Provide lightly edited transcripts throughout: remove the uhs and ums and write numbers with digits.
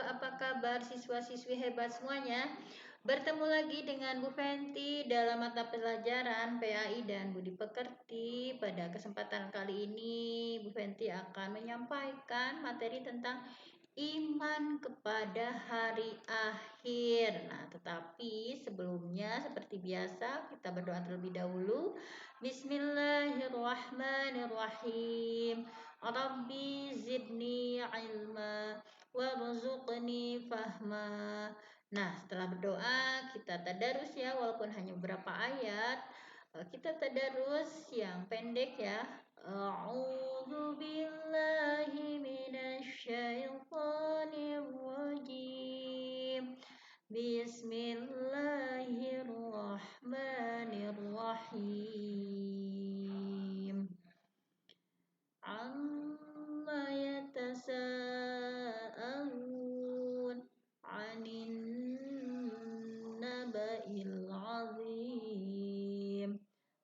apa kabar siswa-siswi hebat semuanya? Bertemu lagi dengan Bu Fenti dalam mata pelajaran PAI dan Budi Pekerti. Pada kesempatan kali ini, Bu Fenti akan menyampaikan materi tentang iman kepada hari akhir. Nah, tetapi sebelumnya seperti biasa kita berdoa terlebih dahulu. Bismillahirrahmanirrahim. Rabbi zidni ilma warzuqni fahma. Nah, setelah berdoa kita tadarus ya, walaupun hanya beberapa ayat. Kita tadarus yang pendek ya. A'udzu billahi minasyaitonir rajim. Bismillahirrahmanirrahim. Amma yatasaalun 'anin naba'il 'azim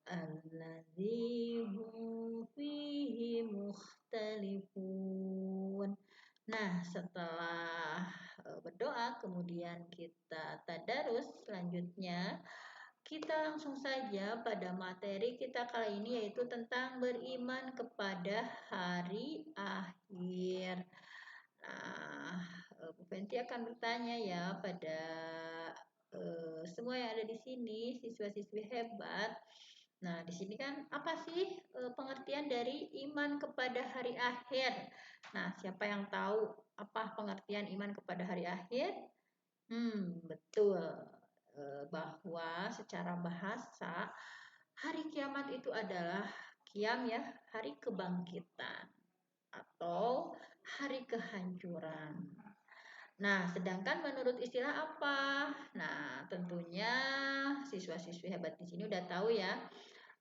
alladzi hum fihi mukhtalifun. Nah, setelah berdoa kemudian kita tadarus, selanjutnya kita langsung saja pada materi kita kali ini, yaitu tentang beriman kepada hari akhir. Nah, Bu Fenti akan bertanya ya pada semua yang ada di sini, siswa-siswi hebat. Nah, di sini kan apa sih pengertian dari iman kepada hari akhir? Nah, siapa yang tahu apa pengertian iman kepada hari akhir? Betul. Bahwa secara bahasa hari kiamat itu adalah kiam ya, hari kebangkitan atau hari kehancuran. Nah, sedangkan menurut istilah apa? Nah, tentunya siswa-siswi hebat di sini udah tahu ya,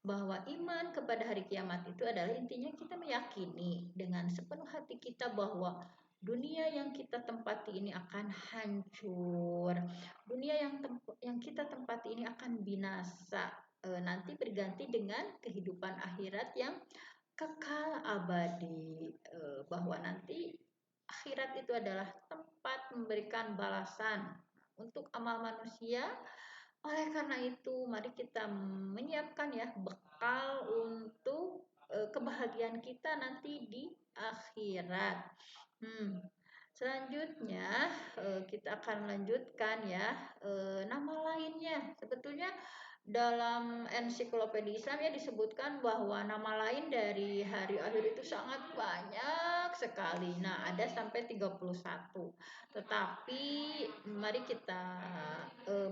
bahwa iman kepada hari kiamat itu adalah intinya kita meyakini dengan sepenuh hati kita bahwa dunia yang kita tempati ini akan hancur. Dunia yang kita tempati ini akan binasa. Nanti berganti dengan kehidupan akhirat yang kekal abadi. Bahwa nanti akhirat itu adalah tempat memberikan balasan untuk amal manusia. Oleh karena itu, mari kita menyiapkan ya bekal untuk kebahagiaan kita nanti di akhirat. Selanjutnya kita akan lanjutkan ya nama lainnya. Sebetulnya dalam ensiklopedia Islam ya disebutkan bahwa nama lain dari hari akhir itu sangat banyak sekali. Nah, ada sampai 31. Tetapi mari kita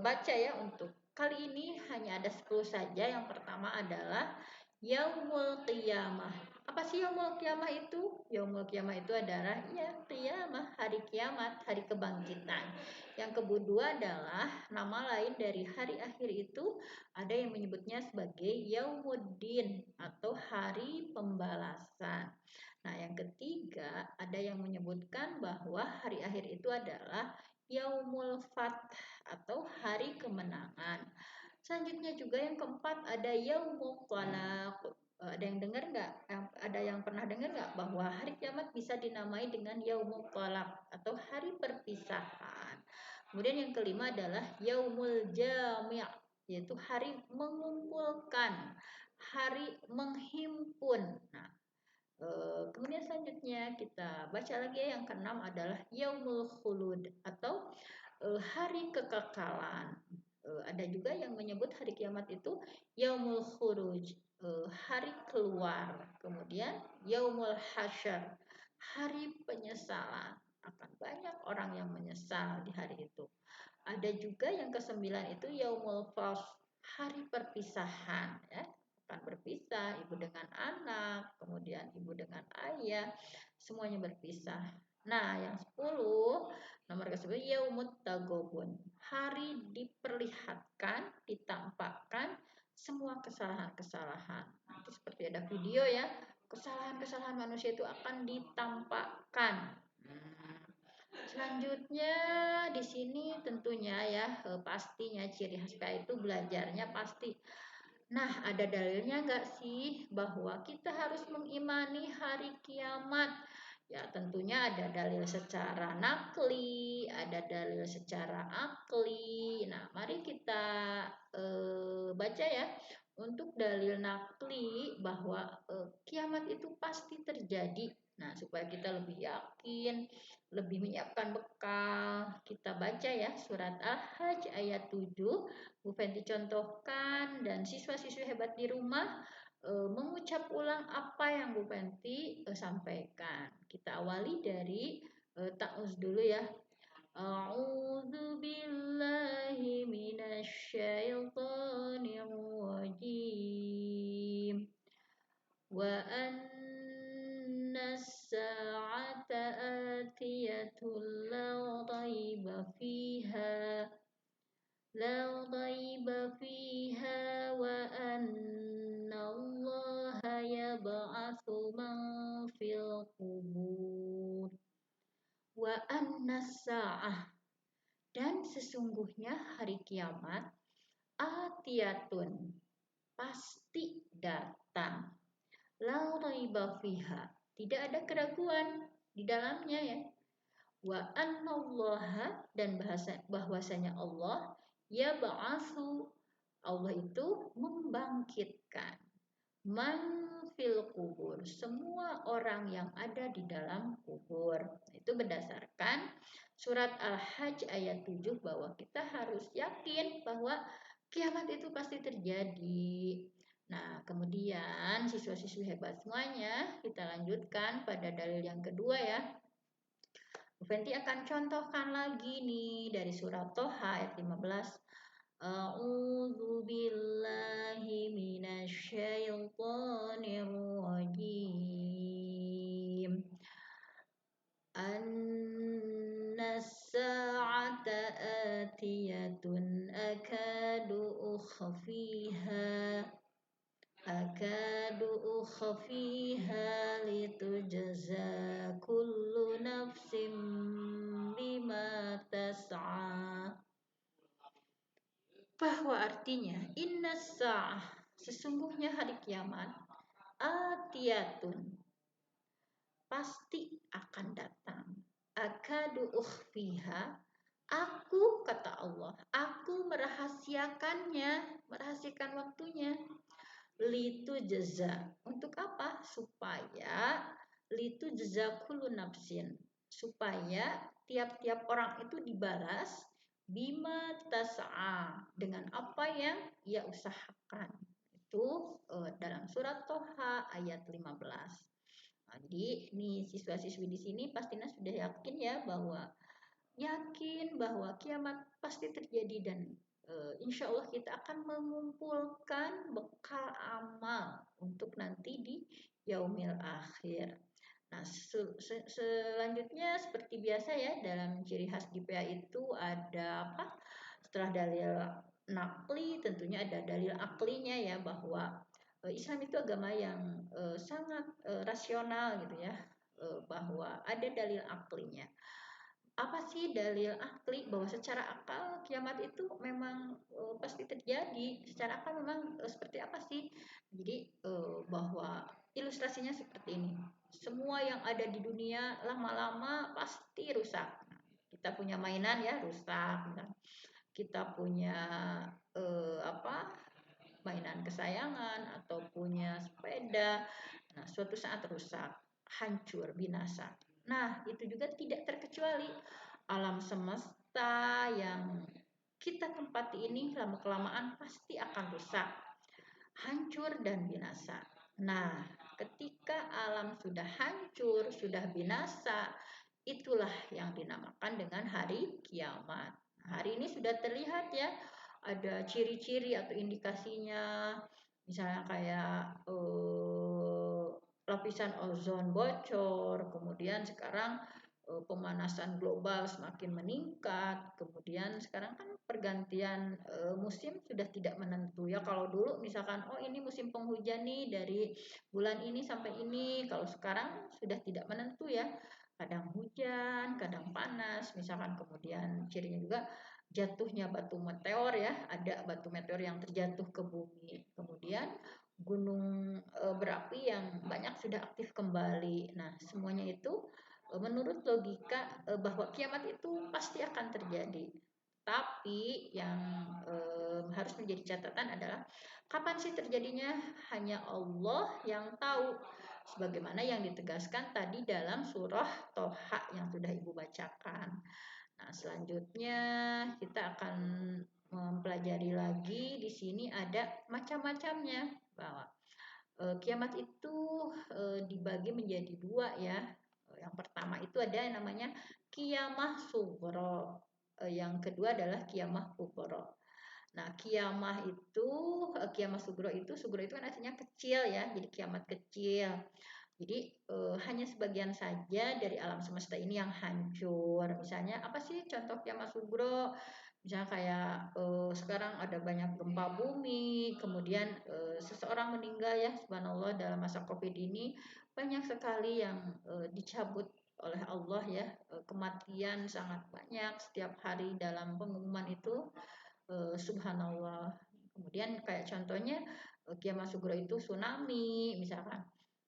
baca ya, untuk kali ini hanya ada 10 saja. Yang pertama adalah Yaumul Qiyamah. Apa sih Yaumul Qiyamah itu? Yaumul Qiyamah itu adalah ya qiyamah, hari kiamat, hari kebangkitan. Yang kedua adalah nama lain dari hari akhir itu, ada yang menyebutnya sebagai Yaumuddin atau hari pembalasan. Nah, yang ketiga ada yang menyebutkan bahwa hari akhir itu adalah Yaumul Fath atau hari kemenangan. Selanjutnya juga yang keempat ada Yaumul Talaq. Ada yang dengar nggak? Ada yang pernah dengar nggak bahwa hari kiamat bisa dinamai dengan Yaumul Talaq atau hari perpisahan? Kemudian yang kelima adalah Yaumul Jami', yaitu hari mengumpulkan, hari menghimpun. Nah, kemudian selanjutnya kita baca lagi ya, yang keenam adalah Yaumul Khulud atau hari kekekalan. Ada juga yang menyebut hari kiamat itu Yaumul Khuruj, hari keluar. Kemudian Yaumul Hasyr, hari penyesalan. Akan banyak orang yang menyesal di hari itu. Ada juga yang kesembilan itu Yaumul Fasl, hari perpisahan ya. Akan berpisah, ibu dengan anak, kemudian ibu dengan ayah, semuanya berpisah. Nah, yang 10, nomor ke-10 Yaumut Tagobun, hari diperlihatkan, ditampakkan semua kesalahan-kesalahan. Nanti seperti ada video ya, kesalahan-kesalahan manusia itu akan ditampakkan. Selanjutnya di sini tentunya ya pastinya ciri khas PA itu belajarnya pasti. Nah, ada dalilnya nggak sih bahwa kita harus mengimani hari kiamat? Ya, tentunya ada dalil secara nakli, ada dalil secara akli. Nah, mari kita baca ya. Untuk dalil nakli bahwa kiamat itu pasti terjadi. Nah, supaya kita lebih yakin, lebih menyiapkan bekal, kita baca ya surat Al-Hajj ayat 7. Bu Fenty contohkan dan siswa-siswi hebat di rumah mengucap ulang apa yang Bu Fenty sampaikan. Kita awali dari ta'uz dulu ya. A'udzu billahi minasyaitonir rajim. Wa anna as-sa'ata atiyatul la raiba fiha لا ضيب فيها وأن الله يبعث من في القبور وأن الساعة dan sesungguhnya hari kiamat atiyatun pasti datang la raiba fiha tidak ada keraguan di dalamnya ya wa annallaha dan bahwasanya Allah ya ba'atsu Allah itu membangkitkan man fil kubur semua orang yang ada di dalam kubur. Itu berdasarkan surat Al-Hajj ayat 7 bahwa kita harus yakin bahwa kiamat itu pasti terjadi. Nah, kemudian siswa-siswi hebat semuanya, kita lanjutkan pada dalil yang kedua ya. Bu Fenty akan contohkan lagi nih dari surat Toha ayat 15. A'udzu billahi minasyaitonir rajim. Annas sa'ata atiyatun akadu ukhfiha litujza kullu nafsim bima tas'a bahwa artinya inna sa'ah sesungguhnya hari kiamat atiyatun pasti akan datang akadu ukhfiha aku kata Allah aku merahasiakan waktunya litu jaza untuk apa supaya litu jaza kullu nafsin supaya tiap-tiap orang itu dibalas bima tas'a dengan apa yang ia usahakan itu dalam surat Toha ayat 15. Nah, jadi nih siswa-siswi di sini pastinya sudah yakin ya bahwa kiamat pasti terjadi dan insya Allah kita akan mengumpulkan bekal amal untuk nanti di yaumil akhir. Nah, selanjutnya seperti biasa ya dalam ciri khas di PA itu ada apa? Setelah dalil nakli tentunya ada dalil aklinya ya bahwa Islam itu agama yang sangat rasional gitu ya bahwa ada dalil aklinya. Apa sih dalil akli bahwa secara akal kiamat itu memang pasti terjadi secara akal memang seperti apa sih jadi bahwa ilustrasinya seperti ini semua yang ada di dunia lama-lama pasti rusak. Nah, kita punya mainan ya rusak kita punya apa mainan kesayangan atau punya sepeda nah suatu saat rusak hancur binasa. Nah, itu juga tidak terkecuali alam semesta yang kita tempati ini lama-kelamaan pasti akan rusak, hancur dan binasa. Nah, ketika alam sudah hancur, sudah binasa, itulah yang dinamakan dengan hari kiamat. Hari ini sudah terlihat ya, ada ciri-ciri atau indikasinya, misalnya kayak lapisan ozon bocor, kemudian sekarang pemanasan global semakin meningkat, kemudian sekarang kan pergantian musim sudah tidak menentu ya. Kalau dulu misalkan oh ini musim penghujan nih dari bulan ini sampai ini, kalau sekarang sudah tidak menentu ya. Kadang hujan, kadang panas, misalkan kemudian cirinya juga jatuhnya batu meteor ya, ada batu meteor yang terjatuh ke bumi. Kemudian gunung berapi yang banyak sudah aktif kembali. Nah, semuanya itu menurut logika bahwa kiamat itu pasti akan terjadi. Tapi yang harus menjadi catatan adalah kapan sih terjadinya, hanya Allah yang tahu. Sebagaimana yang ditegaskan tadi dalam surah Toha yang sudah Ibu bacakan. Nah, selanjutnya kita akan mempelajari lagi. Di sini ada macam-macamnya, bahwa kiamat itu dibagi menjadi dua ya. Yang pertama itu ada yang namanya kiamah sugro. Yang kedua adalah kiamah kubro. Nah, kiamah sugro itu kan artinya kecil ya, jadi kiamat kecil. Jadi hanya sebagian saja dari alam semesta ini yang hancur. Misalnya apa sih contoh kiamat sugro? Misalnya kayak sekarang ada banyak gempa bumi, kemudian seseorang meninggal ya, subhanallah, dalam masa Covid ini banyak sekali yang dicabut oleh Allah ya. Kematian sangat banyak setiap hari dalam pengumuman itu, subhanallah. Kemudian kayak contohnya kiamat sugro itu tsunami misalkan.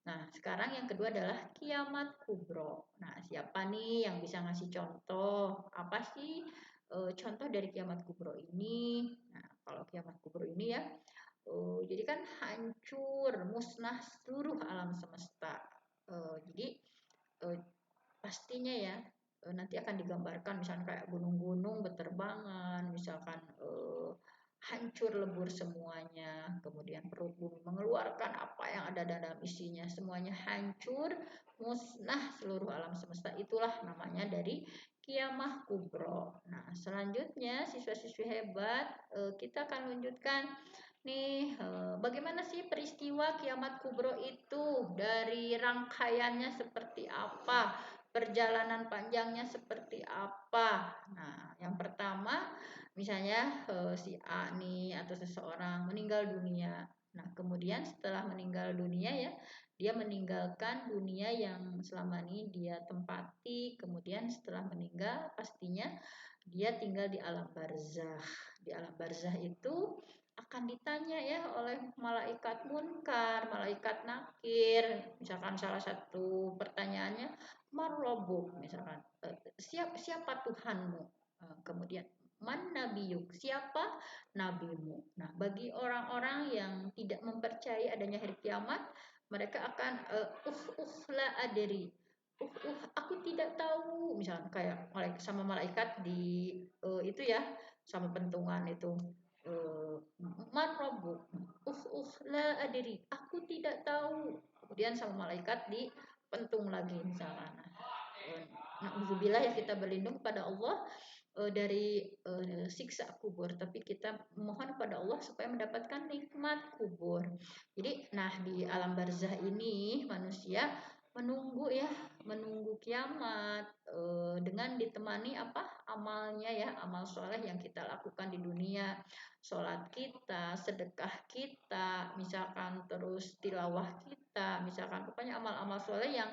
Nah, sekarang yang kedua adalah kiamat kubro. Nah, siapa nih yang bisa ngasih contoh? Apa sih contoh dari kiamat kubro ini? Nah, kalau kiamat kubro ini ya, jadi kan hancur, musnah seluruh alam semesta. Jadi eh, pastinya ya nanti akan digambarkan misalnya kayak gunung-gunung berterbangan, misalkan hancur lebur semuanya, kemudian perut bumi mengeluarkan apa yang ada dalam isinya, semuanya hancur, musnah seluruh alam semesta. Itulah namanya dari kiamah kubro. Nah, selanjutnya siswa-siswi hebat, kita akan lanjutkan nih, bagaimana sih peristiwa kiamat kubro itu, dari rangkaiannya seperti apa, perjalanan panjangnya seperti apa. Nah, yang pertama misalnya si A nih atau seseorang meninggal dunia. Nah, kemudian setelah meninggal dunia ya, dia meninggalkan dunia yang selama ini dia tempati. Kemudian setelah meninggal pastinya dia tinggal di alam barzah. Di alam barzah itu akan ditanya ya oleh malaikat munkar, malaikat nakir. Misalkan salah satu pertanyaannya, marrobuk, misalkan siapa Tuhanmu. Kemudian man nabiyuk, siapa nabimu. Nah, bagi orang-orang yang tidak mempercayai adanya hari kiamat, mereka akan la aderi, aku tidak tahu, misalnya kayak sama malaikat di itu ya, sama pentungan itu, man rabbuk, la adri, aku tidak tahu. Kemudian sama malaikat di pentung lagi misalnya. Nah, ya, kita berlindung pada Allah dari siksa kubur, tapi kita mohon pada Allah supaya mendapatkan nikmat kubur. Jadi, nah, di alam barzah ini manusia menunggu ya, menunggu kiamat dengan ditemani apa, amalnya ya, amal soleh yang kita lakukan di dunia, sholat kita, sedekah kita, misalkan, terus tilawah kita, misalkan, pokoknya amal-amal soleh yang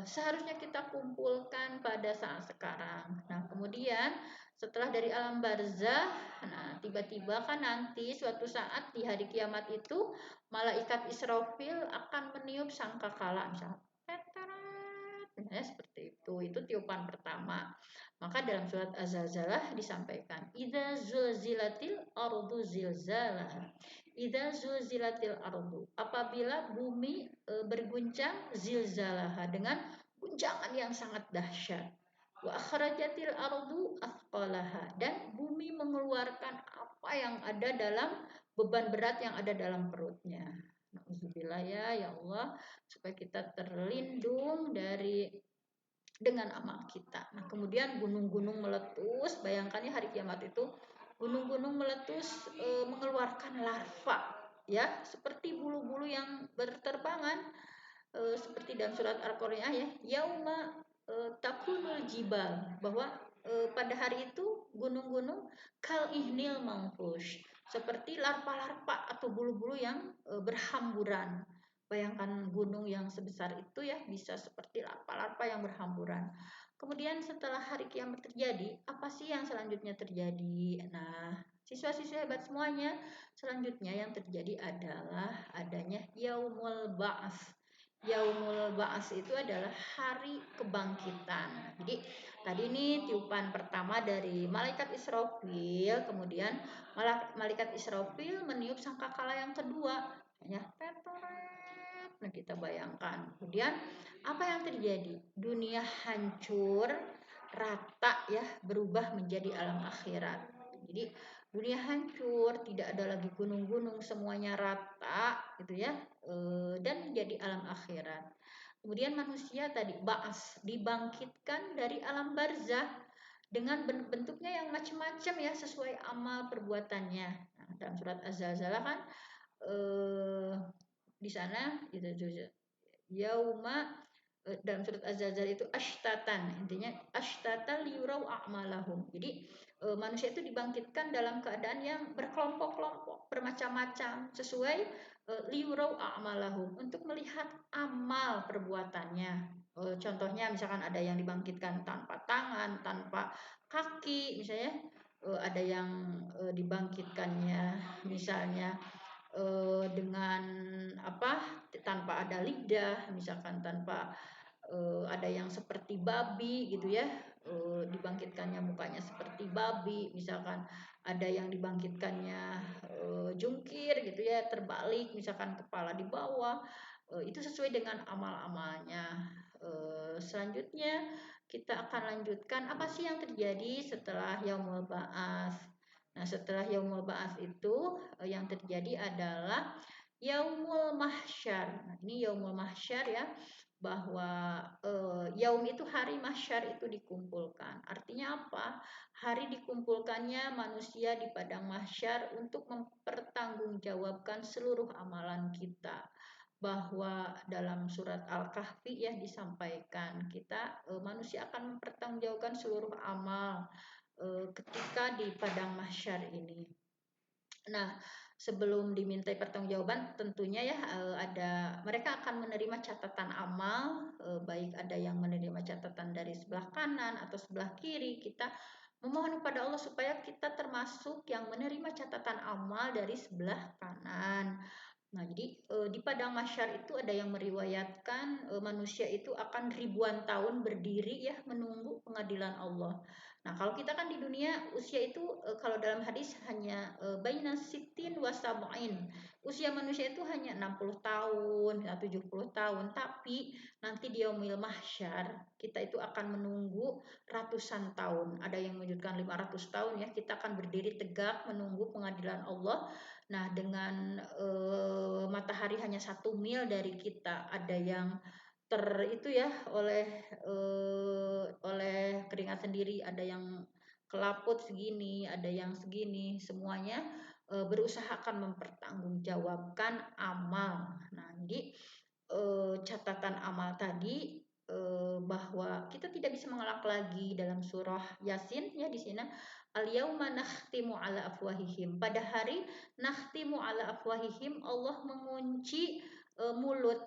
seharusnya kita kumpulkan pada saat sekarang. Nah, kemudian setelah dari alam barzah, nah tiba-tiba kan nanti suatu saat di hari kiamat itu malaikat Israfil akan meniup sangkakala, misalnya misalnya seperti itu. Itu tiupan pertama. Maka dalam surat Az-Zalzalah disampaikan, idza zulzilatil ardu zilzalaha, idza zulzilatil ardu, apabila bumi berguncang, zilzalaha, dengan guncangan yang sangat dahsyat, wa akhrajatil ardu athqalaha, dan bumi mengeluarkan apa yang ada dalam beban berat yang ada dalam perutnya. Nauzubillah ya Allah, supaya kita terlindung dari dengan amal kita. Nah, kemudian gunung-gunung meletus, bayangkan ya hari kiamat itu gunung-gunung meletus mengeluarkan larva ya, seperti bulu-bulu yang berterbangan, seperti dalam surat Al-Qari'ah ya, yauma takunul jibal, bahwa pada hari itu gunung-gunung kal ihnil manfush, seperti larva-larva atau bulu-bulu yang berhamburan. Bayangkan gunung yang sebesar itu ya bisa seperti larva-larva yang berhamburan. Kemudian setelah hari kiamat terjadi, apa sih yang selanjutnya terjadi? Nah, Siswa-siswa hebat semuanya. Selanjutnya yang terjadi adalah adanya yaumul ba'ats. Yaumul ba'ats itu adalah hari kebangkitan. Jadi tadi ini tiupan pertama dari malaikat Israfil, kemudian malaikat Israfil meniup sangkakala yang kedua. Ya, petoret. Nah, kita bayangkan. Kemudian apa yang terjadi? Dunia hancur, rata ya, berubah menjadi alam akhirat. Jadi dunia hancur, tidak ada lagi gunung-gunung, semuanya rata gitu ya, dan menjadi alam akhirat. Kemudian manusia tadi ba'as, dibangkitkan dari alam barzah dengan bentuknya yang macam-macam ya, sesuai amal perbuatannya. Nah, dalam surat Az-Zalzalah kan di sana gitu, yauma, dalam surat Az-Zalzalah itu ashtatan, intinya ashtatan liyurau a'malahum. Jadi manusia itu dibangkitkan dalam keadaan yang berkelompok-kelompok, bermacam-macam, sesuai liyurau a'malahum, untuk melihat amal perbuatannya. Contohnya misalkan ada yang dibangkitkan tanpa tangan, tanpa kaki, misalnya ada yang dibangkitkannya misalnya dengan apa, tanpa ada lidah, misalkan tanpa ada yang seperti babi gitu ya, dibangkitkannya mukanya seperti babi, misalkan ada yang dibangkitkannya jungkir gitu ya, terbalik, misalkan kepala di bawah. Itu sesuai dengan amal-amalnya. Selanjutnya kita akan lanjutkan apa sih yang terjadi setelah yaumul ba'ats. Nah, setelah yaumul ba'ats itu yang terjadi adalah yaumul mahsyar. Nah, ini yaumul mahsyar ya, bahwa yaum itu hari mahsyar itu dikumpulkan. Artinya apa? Hari dikumpulkannya manusia di padang mahsyar untuk mempertanggungjawabkan seluruh amalan kita. Bahwa dalam surat Al-Kahfi ya disampaikan, kita manusia akan mempertanggungjawabkan seluruh amal ketika di padang mahsyar ini. Nah, sebelum dimintai pertanggungjawaban tentunya ya ada, mereka akan menerima catatan amal, baik ada yang menerima catatan dari sebelah kanan atau sebelah kiri. Kita memohon kepada Allah supaya kita termasuk yang menerima catatan amal dari sebelah kanan. Nah, jadi di padang mahsyar itu ada yang meriwayatkan manusia itu akan ribuan tahun berdiri ya, menunggu pengadilan Allah. Nah, kalau kita kan di dunia usia itu kalau dalam hadis hanya baina sittin wa sab'in. Usia manusia itu hanya 60 tahun, 70 tahun, tapi nanti di yaumil mahsyar kita itu akan menunggu ratusan tahun. Ada yang menyebutkan 500 tahun ya, kita akan berdiri tegak menunggu pengadilan Allah. Nah, dengan matahari hanya 1 mil dari kita, ada yang itu ya oleh keringat sendiri, ada yang kelaput segini, ada yang segini, semuanya berusaha akan mempertanggungjawabkan amal. Nah, jadi catatan amal tadi bahwa kita tidak bisa mengelak lagi dalam surah Yasin ya, di sini al-yauma nakhtimu ala afwahihim. Pada hari nakhtimu ala afwahihim, Allah mengunci mulut,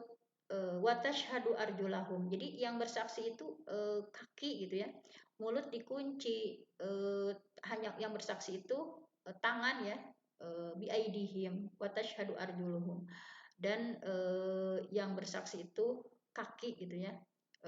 wa tashhadu arjulahum. Jadi yang bersaksi itu kaki gitu ya. Mulut dikunci, hanya yang bersaksi itu tangan ya, bi aidihim wa tashhadu arjuluhum. Dan yang bersaksi itu kaki gitu ya,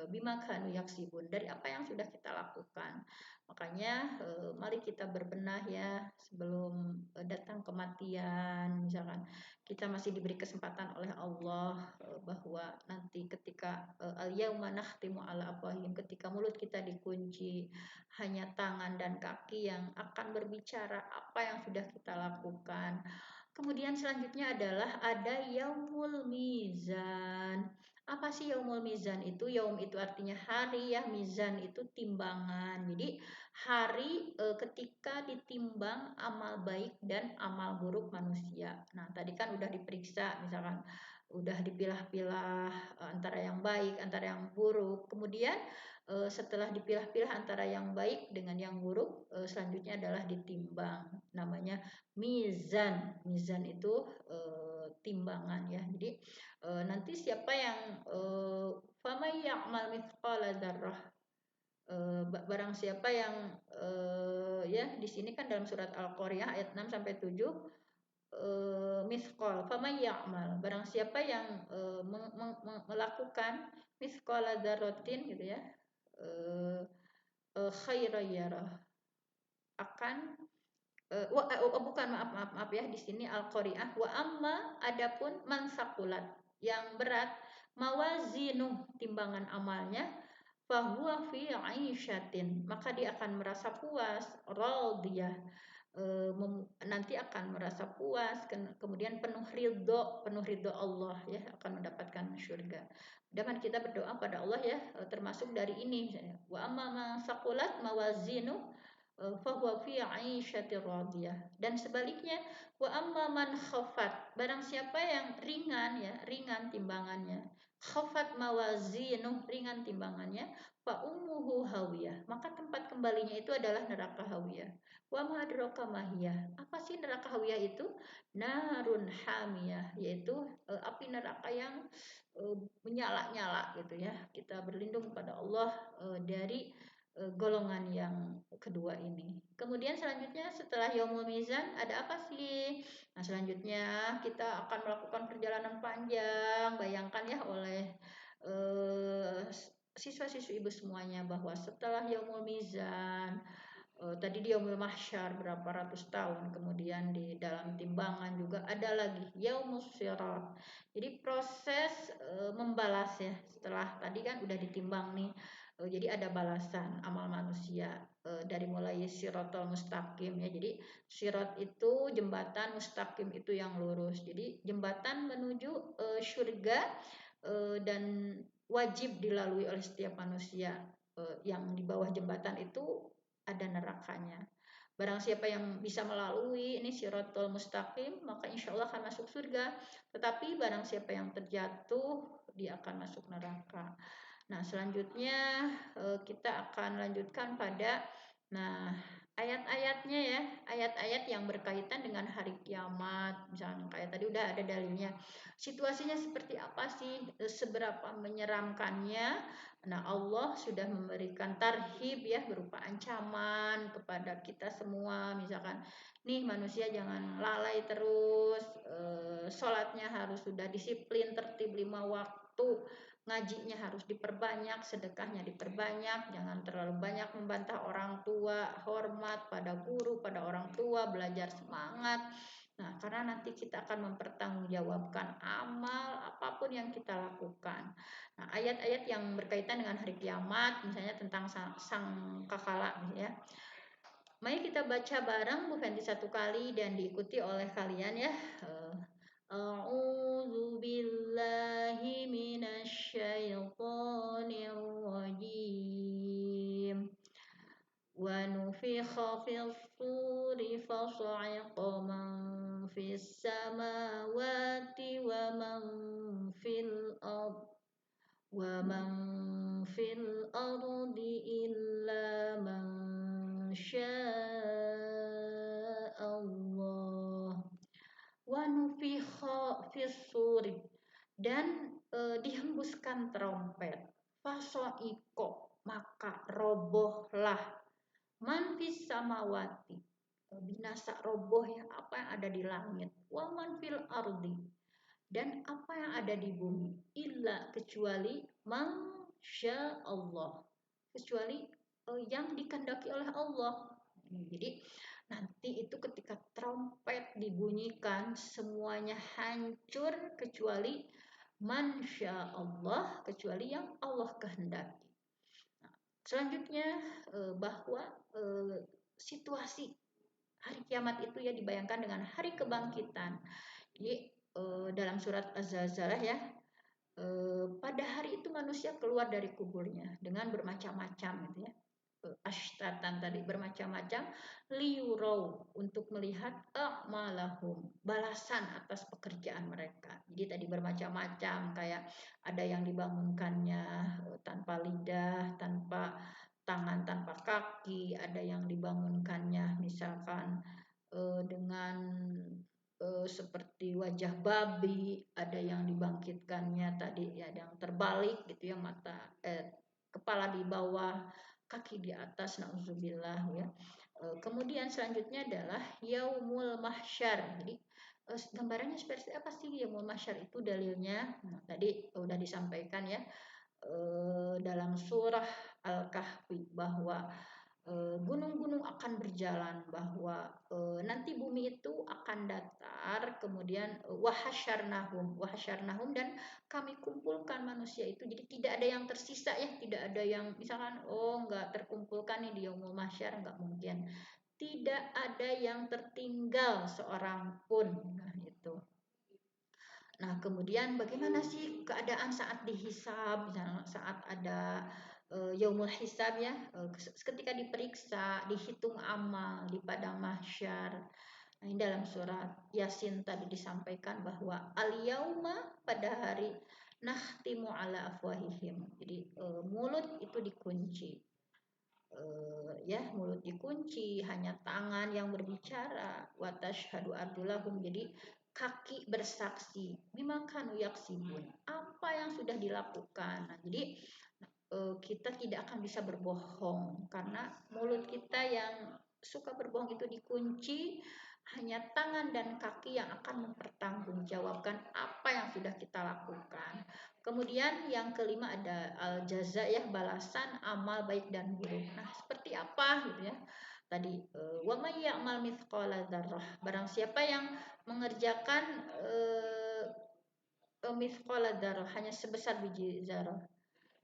bima kanu yaksibun, dari apa yang sudah kita lakukan. Makanya mari kita berbenah ya sebelum datang kematian. Misalkan kita masih diberi kesempatan oleh Allah bahwa nanti ketika al-yauma nakhtimu ala afwahihim, ketika mulut kita dikunci, hanya tangan dan kaki yang akan berbicara apa yang sudah kita lakukan. Kemudian selanjutnya adalah ada yaumul mizan. Apa sih yaumul mizan itu? Yaum itu artinya hari ya, mizan itu timbangan. Jadi hari ketika ditimbang amal baik dan amal buruk manusia. Nah, tadi kan udah diperiksa, misalkan udah dipilah-pilah antara yang baik, antara yang buruk. Kemudian setelah dipilah-pilah antara yang baik dengan yang buruk, selanjutnya adalah ditimbang. Namanya mizan. Mizan itu timbangan ya. Jadi nanti siapa yang famay ya'mal mithqala dzarrah, barang siapa yang ya di sini kan dalam surat Al-Qari'ah ayat 6 sampai 7, misqal faman ya'mal, barang siapa yang melakukan misqala dzarratin gitu ya, khairan yarah, akan bukan, maaf ya, di sini Al-Qari'ah wa amma, adapun man saqulat, yang berat, mawazinu, timbangan amalnya, fahuwa fi 'aisyatin, maka dia akan merasa puas, radiyah, nanti akan merasa puas, kemudian penuh ridho Allah ya, akan mendapatkan surga. Dan kita berdoa pada Allah ya, termasuk dari ini misalnya, wa amma ma saqulat mawazinu fahuwa fi 'aisyatir radiyah, dan sebaliknya wa amma man khafat, barang siapa yang ringan ya, ringan timbangannya, khafat mawazinu, ringan timbangannya, fa ummuhu hawiyah, maka tempat kembalinya itu adalah neraka hawiyah. Wa ma adraka mahiyah, apa sih neraka hawiyah itu? Narun hamiyah, yaitu api neraka yang menyala-nyala gitu ya. Kita berlindung pada Allah dari golongan yang kedua ini. Kemudian selanjutnya setelah Yaumul Mizan ada apa sih? Nah, selanjutnya kita akan melakukan perjalanan panjang. Bayangkan ya oleh siswa-siswi ibu semuanya, bahwa setelah Yaumul Mizan, tadi di Yaumul Mahsyar berapa ratus tahun, kemudian di dalam timbangan juga ada lagi Yaumus Sirat. Jadi proses membalas ya, setelah tadi kan udah ditimbang nih, jadi ada balasan amal manusia, dari mulai Siratal Mustaqim ya. Jadi sirat itu jembatan, mustaqim itu yang lurus. Jadi jembatan menuju surga, dan wajib dilalui oleh setiap manusia. Yang di bawah jembatan itu ada nerakanya. Barang siapa yang bisa melalui ini Siratal Mustaqim, maka insya Allah akan masuk surga. Tetapi barang siapa yang terjatuh, dia akan masuk neraka. Nah, selanjutnya kita akan lanjutkan pada ayat-ayatnya ya, ayat-ayat yang berkaitan dengan hari kiamat. Misalnya kayak tadi udah ada dalilnya. Situasinya seperti apa sih? Seberapa menyeramkannya? Nah, Allah sudah memberikan tarhib ya, berupa ancaman kepada kita semua. Misalkan nih, manusia jangan lalai terus, sholatnya harus sudah disiplin, tertib 5 waktu, ngajinya harus diperbanyak, sedekahnya diperbanyak, jangan terlalu banyak membantah orang tua, hormat pada guru, pada orang tua, belajar semangat. Nah, karena nanti kita akan mempertanggungjawabkan amal apapun yang kita lakukan. Nah, ayat-ayat yang berkaitan dengan hari kiamat, misalnya tentang sang kakala ya. Mari kita baca bareng Bu Fenty 1 kali dan diikuti oleh kalian ya. A'udzu billahi minasyaitonir rajim. Wa nufikha fis suri fasa'iqa man fis samawati wa man fil ard wa man fil ardi illa man syaa Allah. Wa nufikha fis-suri, dan dihembuskan trompet, fasoiko, maka robohlah, man fis samawati, binasa roboh ya apa yang ada di langit, wa man fil ardi, dan apa yang ada di bumi, illa, kecuali masya Allah, kecuali yang dikehendaki oleh Allah. Jadi nanti itu ketika trompet dibunyikan, semuanya hancur kecuali mansya Allah, kecuali yang Allah kehendaki. Nah, selanjutnya bahwa situasi hari kiamat itu ya dibayangkan dengan hari kebangkitan. Jadi dalam surat Az-Zalzalah ya, pada hari itu manusia keluar dari kuburnya dengan bermacam-macam gitu ya. Ashtatan tadi, bermacam-macam, liurau, untuk melihat a'malahum, balasan atas pekerjaan mereka. Jadi tadi bermacam-macam, kayak ada yang dibangunkannya tanpa lidah, tanpa tangan, tanpa kaki, ada yang dibangunkannya misalkan dengan seperti wajah babi, ada yang dibangkitkannya tadi ya yang terbalik gitu ya, mata kepala di bawah, kaki di atas, nauzubillah ya. Kemudian selanjutnya adalah yaumul mahsyar. Jadi gambarannya seperti apa sih yaumul mahsyar itu dalilnya? Nah, tadi udah disampaikan ya dalam surah Al-Kahfi bahwa gunung-gunung akan berjalan, bahwa nanti bumi itu akan datar, kemudian wahasyarnahum dan kami kumpulkan manusia itu, jadi tidak ada yang tersisa ya, tidak ada yang misalkan nggak terkumpulkan nih di yaumul mahsyar, nggak mungkin, tidak ada yang tertinggal seorang pun. Nah itu. Nah, kemudian bagaimana sih keadaan saat dihisab, misalnya saat ada yaumul hisab ya, ketika diperiksa, dihitung amal di padang mahsyar. Nah, ini dalam surat Yasin tadi disampaikan bahwa al-yauma, pada hari, nahtimu ala afwahihim. Jadi mulut itu dikunci. Ya, mulut dikunci, hanya tangan yang berbicara, wa tashhadu arjulahum, jadi kaki bersaksi, bima kanu yaksibun, apa yang sudah dilakukan. Nah, jadi kita tidak akan bisa berbohong karena mulut kita yang suka berbohong itu dikunci, hanya tangan dan kaki yang akan mempertanggungjawabkan apa yang sudah kita lakukan. Kemudian yang kelima ada al jaza ya, balasan amal baik dan buruk. Nah, seperti apa gitu ya? Tadi wa may ya'mal mithqala dzarrah. Barang siapa yang mengerjakan mithqala dzarrah, hanya sebesar biji zarah.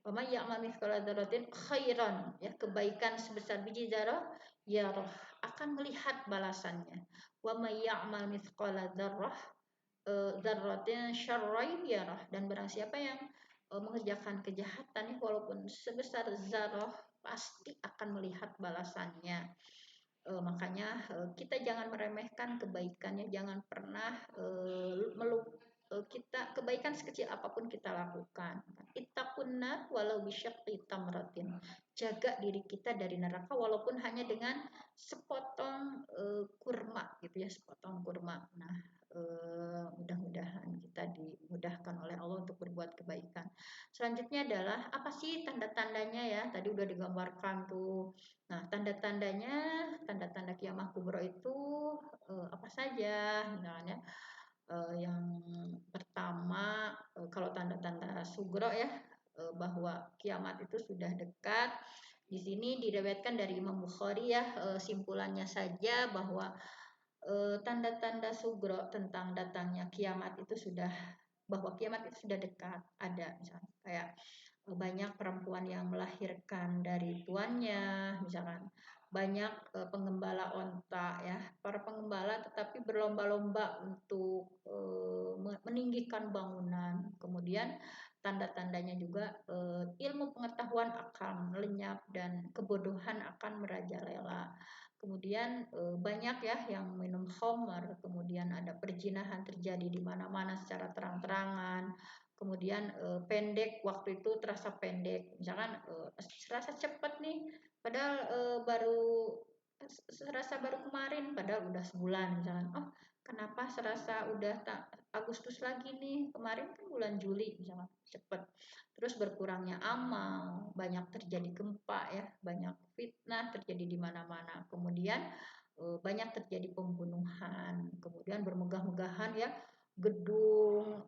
Wa may ya'mal mithqala dzarratin khairan, ya, kebaikan sebesar biji zarah, ya roh, akan melihat balasannya. Wa may ya'mal mithqala dzarrah dzarratin syarrain yarah, dan barang siapa yang mengerjakan kejahatan walaupun sebesar zarah, pasti akan melihat balasannya. Makanya kita jangan meremehkan kebaikannya, jangan pernah kita kebaikan sekecil apapun kita lakukan. Ittaqunnar walau bisyaqqi tamratin. Jaga diri kita dari neraka walaupun hanya dengan sepotong kurma gitu ya, sepotong kurma. Nah, mudah-mudahan kita dimudahkan oleh Allah untuk berbuat kebaikan. Selanjutnya adalah apa sih tanda-tandanya ya? Tadi udah digambarkan tuh. Nah, tanda-tandanya, tanda-tanda kiamah kubro itu apa saja? Misalnya yang pertama, kalau tanda-tanda sugro ya, bahwa kiamat itu sudah dekat. Di sini diriwayatkan dari Imam Bukhari ya, simpulannya saja bahwa tanda-tanda sugro tentang datangnya kiamat itu sudah, bahwa kiamat itu sudah dekat. Ada misalnya kayak banyak perempuan yang melahirkan dari tuannya, misalkan banyak penggembala onta ya, para penggembala tetapi berlomba-lomba untuk meninggikan bangunan. Kemudian tanda-tandanya juga ilmu pengetahuan akan lenyap dan kebodohan akan merajalela. Kemudian banyak ya yang minum khamar, kemudian ada perzinahan terjadi di mana-mana secara terang-terangan. Kemudian pendek, waktu itu terasa pendek, misalkan serasa cepat nih, padahal serasa baru kemarin, padahal udah sebulan misalkan. Oh, kenapa serasa udah Agustus lagi nih, kemarin kan bulan Juli misalkan, cepet. Terus berkurangnya amal, banyak terjadi gempa ya, banyak fitnah terjadi di mana-mana. Kemudian banyak terjadi pembunuhan, kemudian bermegah-megahan ya, gedung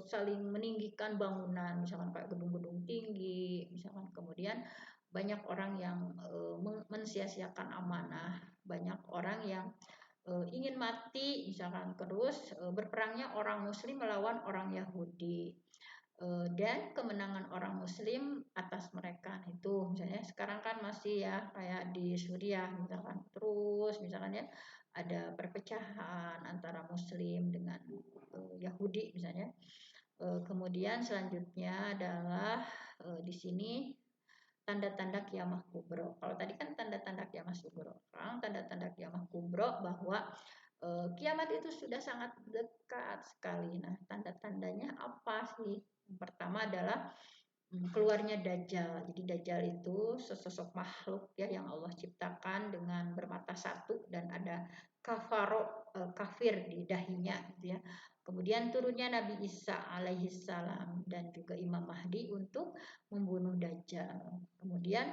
saling meninggikan bangunan, misalkan kayak gedung-gedung tinggi, misalkan. Kemudian banyak orang yang mensia-siakan amanah, banyak orang yang ingin mati, misalkan. Terus berperangnya orang Muslim melawan orang Yahudi, dan kemenangan orang Muslim atas mereka. Itu misalnya sekarang kan masih ya kayak di Suriah misalkan, terus misalkan ya ada perpecahan antara Muslim dengan Yahudi misalnya. Kemudian selanjutnya adalah di sini tanda-tanda kiamah kubro. Kalau tadi kan tanda-tanda kiamah sugro, sekarang tanda-tanda kiamah kubro, bahwa kiamat itu sudah sangat dekat sekali. Nah, tanda-tandanya apa sih? Yang pertama adalah keluarnya Dajjal. Jadi Dajjal itu sesosok makhluk ya yang Allah ciptakan dengan bermata satu dan ada kafir di dahinya gitu ya. Kemudian turunnya Nabi Isa alaihi salam dan juga Imam Mahdi untuk membunuh Dajjal. Kemudian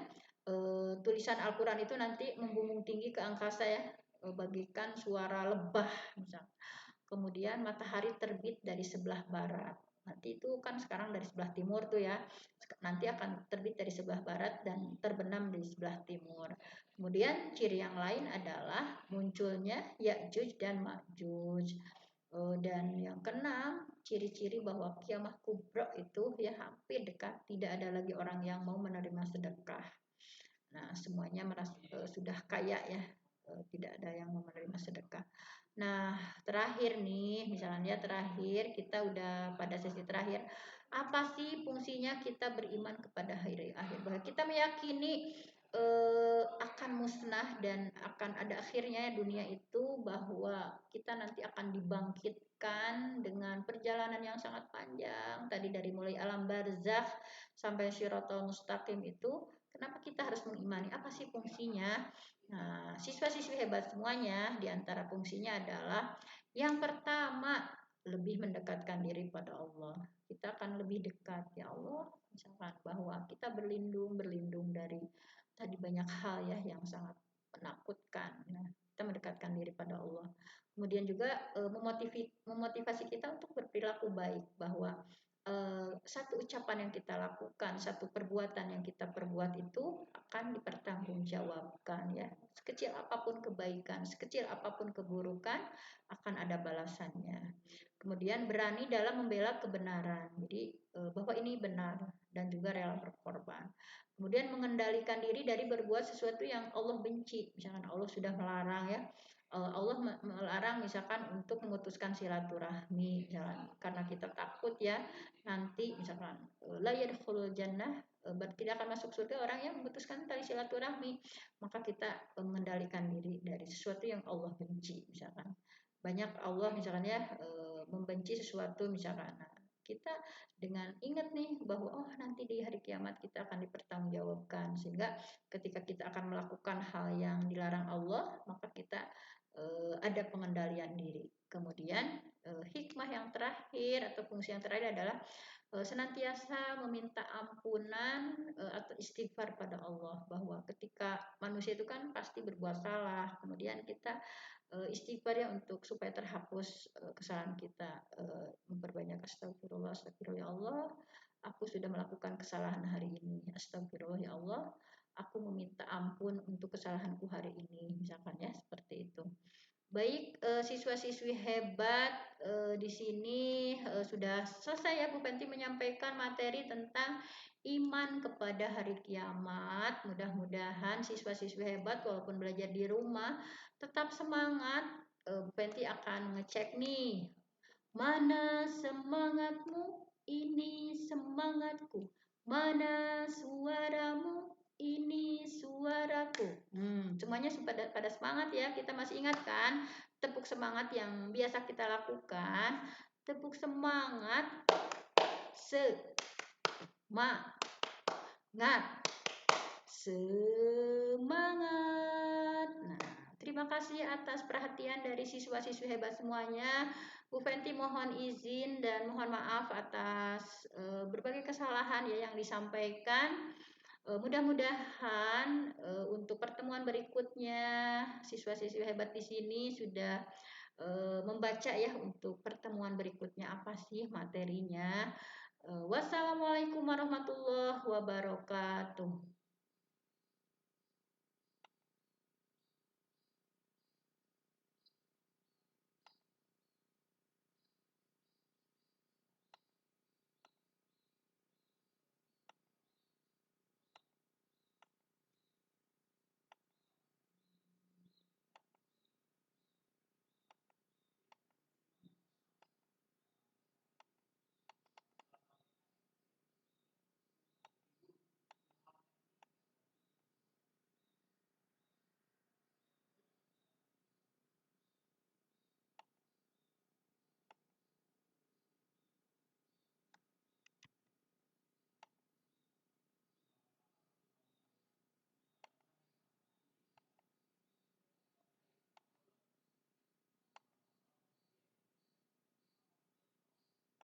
tulisan Al-Quran itu nanti membumbung tinggi ke angkasa ya, bagikan suara lebah misal. Kemudian matahari terbit dari sebelah barat. Nanti itu kan sekarang dari sebelah timur tuh ya. Nanti akan terbit dari sebelah barat dan terbenam di sebelah timur. Kemudian ciri yang lain adalah munculnya Ya'juj dan Ma'juj. Dan yang keenam, ciri-ciri bahwa kiamah kubra itu ya hampir dekat, tidak ada lagi orang yang mau menerima sedekah. Nah, semuanya merasa sudah kaya ya, tidak ada yang mau menerima sedekah. Nah, terakhir nih, misalnya terakhir kita udah pada sesi terakhir, apa sih fungsinya kita beriman kepada hari akhir? Bahwa kita meyakini akan musnah dan akan ada akhirnya ya dunia itu, bahwa kita nanti akan dibangkitkan dengan perjalanan yang sangat panjang. Tadi dari mulai alam barzakh sampai syiratal mustaqim itu, kenapa kita harus mengimani? Apa sih fungsinya? Nah, siswa-siswi hebat semuanya, di antara fungsinya adalah yang pertama, lebih mendekatkan diri pada Allah. Kita akan lebih dekat, ya Allah, misalkan bahwa kita berlindung dari tadi banyak hal ya yang sangat menakutkan. Nah, kita mendekatkan diri pada Allah. Kemudian juga memotivasi kita untuk berperilaku baik, bahwa satu ucapan yang kita lakukan, satu perbuatan yang kita perbuat itu akan dipertanggungjawabkan ya. Sekecil apapun kebaikan, sekecil apapun keburukan akan ada balasannya. Kemudian berani dalam membela kebenaran. Jadi bahwa ini benar dan juga rela berkorban. Kemudian mengendalikan diri dari berbuat sesuatu yang Allah benci. Misalkan Allah sudah melarang ya. Allah melarang misalkan untuk memutuskan silaturahmi, misalkan karena kita takut ya nanti misalkan la yadkhulul jannah, tidak akan masuk surga orang yang memutuskan tali silaturahmi, maka kita mengendalikan diri dari sesuatu yang Allah benci. Misalkan banyak Allah misalkan ya membenci sesuatu misalkan. Nah, kita dengan ingat nih bahwa oh nanti di hari kiamat kita akan dipertanggungjawabkan, sehingga ketika kita akan melakukan hal yang dilarang Allah, maka kita ada pengendalian diri. Kemudian hikmah yang terakhir atau fungsi yang terakhir adalah senantiasa meminta ampunan atau istighfar pada Allah, bahwa ketika manusia itu kan pasti berbuat salah, kemudian kita istighfar ya untuk supaya terhapus kesalahan kita, memperbanyak astagfirullah, astagfirullah ya Allah, aku sudah melakukan kesalahan hari ini, astagfirullah ya Allah, aku meminta ampun untuk kesalahanku hari ini, misalkan ya seperti itu. Baik, siswa-siswi hebat, di sini sudah selesai ya Bu Penti menyampaikan materi tentang iman kepada hari kiamat. Mudah-mudahan siswa-siswi hebat walaupun belajar di rumah tetap semangat. Bu Penti akan ngecek nih, mana semangatmu? Ini semangatku. Mana suaramu? Ini suaraku. Semuanya pada semangat ya. Kita masih ingat kan tepuk semangat yang biasa kita lakukan? Tepuk semangat, semangat, semangat. Nah, terima kasih atas perhatian dari siswa-siswi hebat semuanya. Bu Fenti mohon izin dan mohon maaf atas berbagai kesalahan ya yang disampaikan. Mudah-mudahan untuk pertemuan berikutnya siswa-siswi hebat di sini sudah membaca ya untuk pertemuan berikutnya apa sih materinya. Wassalamualaikum warahmatullahi wabarakatuh.